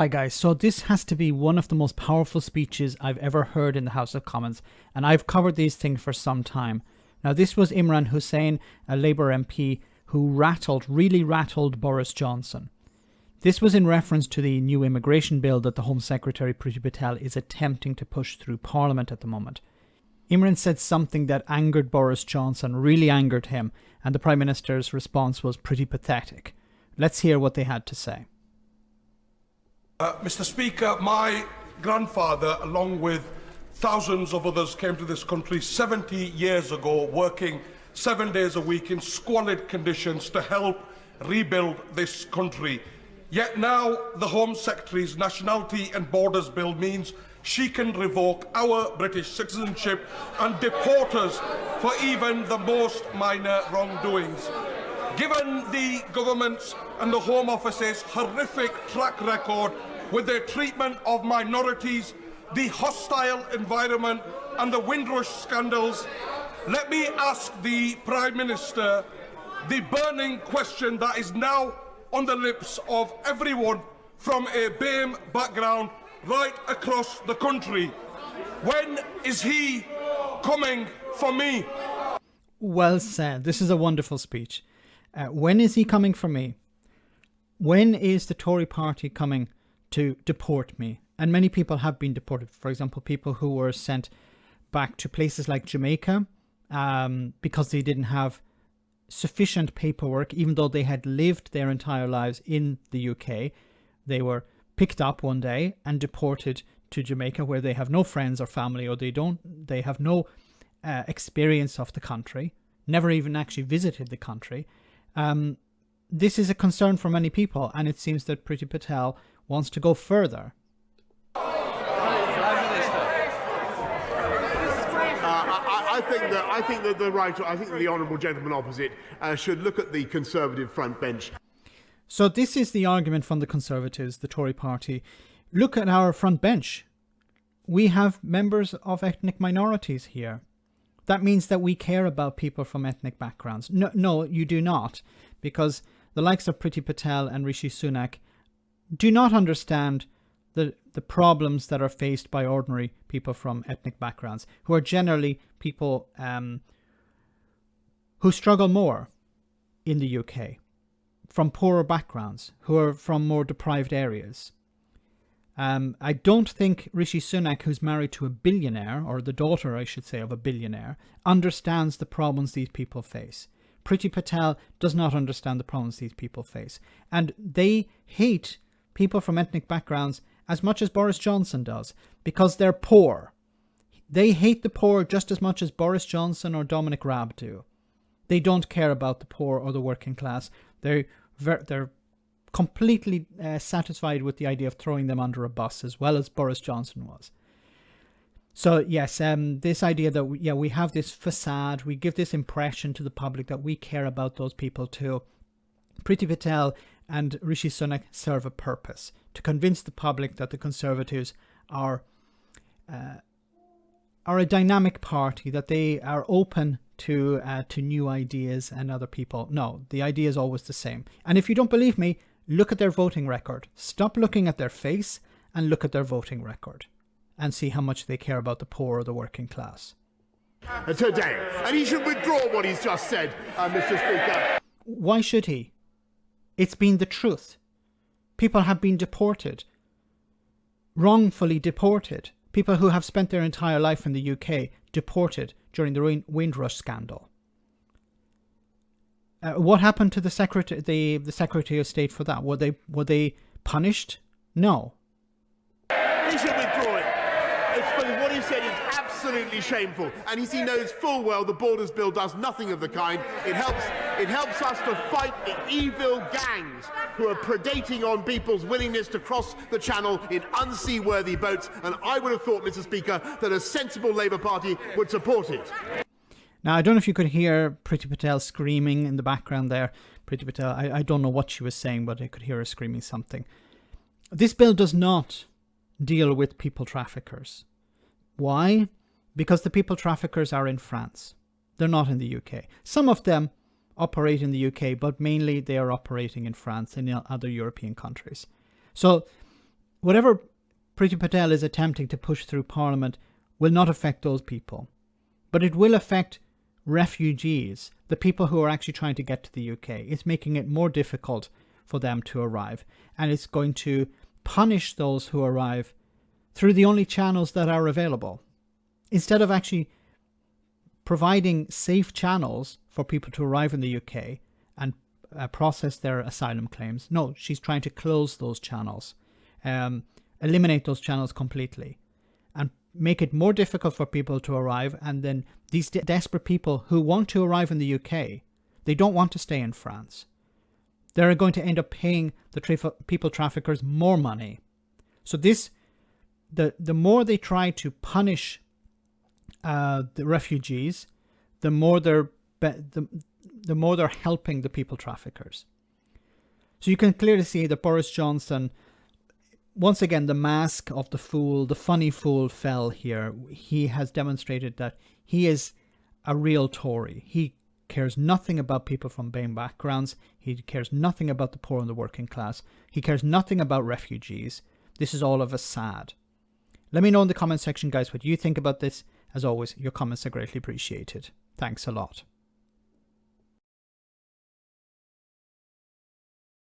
Hi guys, so this has to be one of the most powerful speeches I've ever heard in the House of Commons, and I've covered these things for some time. Now this was Imran Hussain, a Labour MP, who really rattled Boris Johnson. This was in reference to the new immigration bill that the Home Secretary Priti Patel is attempting to push through Parliament at the moment. Imran said something that angered Boris Johnson, really angered him, and the Prime Minister's response was pretty pathetic. Let's hear what they had to say. Mr. Speaker, my grandfather, along with thousands of others, came to this country 70 years ago, working 7 days a week in squalid conditions to help rebuild this country. Yet now the Home Secretary's Nationality and Borders Bill means she can revoke our British citizenship and deport us for even the most minor wrongdoings. Given the government's and the Home Office's horrific track record with their treatment of minorities, the hostile environment and the Windrush scandals, let me ask the Prime Minister the burning question that is now on the lips of everyone from a BAME background right across the country. When is he coming for me? Well said. This is a wonderful speech. When is he coming for me? When is the Tory party coming to deport me? And many people have been deported. For example, people who were sent back to places like Jamaica because they didn't have sufficient paperwork, even though they had lived their entire lives in the UK. They were picked up one day and deported to Jamaica, where they have no friends or family, or they have no experience of the country, never even actually visited the country. This is a concern for many people, and it seems that Priti Patel wants to go further. I think that the honourable gentleman opposite should look at the Conservative front bench. So this is the argument from the Conservatives, the Tory party. Look at our front bench. We have members of ethnic minorities here. That means that we care about people from ethnic backgrounds. No, you do not, because the likes of Priti Patel and Rishi Sunak do not understand the problems that are faced by ordinary people from ethnic backgrounds, who are generally people who struggle more in the UK, from poorer backgrounds, who are from more deprived areas. I don't think Rishi Sunak, who's married to a billionaire, or the daughter, I should say, of a billionaire, understands the problems these people face. Priti Patel does not understand the problems these people face. And they hate people from ethnic backgrounds as much as Boris Johnson does, because they're poor. They hate the poor just as much as Boris Johnson or Dominic Raab do. They don't care about the poor or the working class. They're completely satisfied with the idea of throwing them under a bus, as well as Boris Johnson was. So yes, this idea that we have this facade, we give this impression to the public that we care about those people too. Priti Patel and Rishi Sunak serve a purpose, to convince the public that the Conservatives are a dynamic party, that they are open to new ideas and other people. No, the idea is always the same. And if you don't believe me, look at their voting record. Stop looking at their face and look at their voting record, and see how much they care about the poor or the working class. Today. And he should withdraw what he's just said, Mr. Speaker. Why should he? It's been the truth. People have been deported, wrongfully deported. People who have spent their entire life in the UK deported during the Windrush scandal. What happened to the Secretary of State for that? Were they punished? No. He should withdraw it. What he said is absolutely shameful, and he knows full well the Borders Bill does nothing of the kind. It helps us to fight the evil gangs who are predating on people's willingness to cross the channel in unseaworthy boats, and I would have thought, Mr. Speaker, that a sensible Labour Party would support it. Now, I don't know if you could hear Priti Patel screaming in the background there. Priti Patel, I don't know what she was saying, but I could hear her screaming something. This bill does not deal with people traffickers. Why? Because the people traffickers are in France. They're not in the UK. Some of them operate in the UK, but mainly they are operating in France and in other European countries. So whatever Priti Patel is attempting to push through Parliament will not affect those people. But it will affect refugees, the people who are actually trying to get to the UK. It's making it more difficult for them to arrive. And it's going to punish those who arrive through the only channels that are available. Instead of actually providing safe channels for people to arrive in the UK and process their asylum claims, no, she's trying to close those channels, eliminate those channels completely, and make it more difficult for people to arrive. And then these desperate people who want to arrive in the UK, they don't want to stay in France. They're going to end up paying the people traffickers more money. So the more they try to punish the refugees, the more they're helping the people traffickers. So you can clearly see that Boris Johnson, once again, the mask of the fool, the funny fool, fell here. He has demonstrated that he is a real Tory. He cares nothing about people from BAME backgrounds. He cares nothing about the poor and the working class. He cares nothing about refugees. This is all of a sad. Let me know in the comment section, guys, what you think about this. As always, your comments are greatly appreciated. Thanks a lot.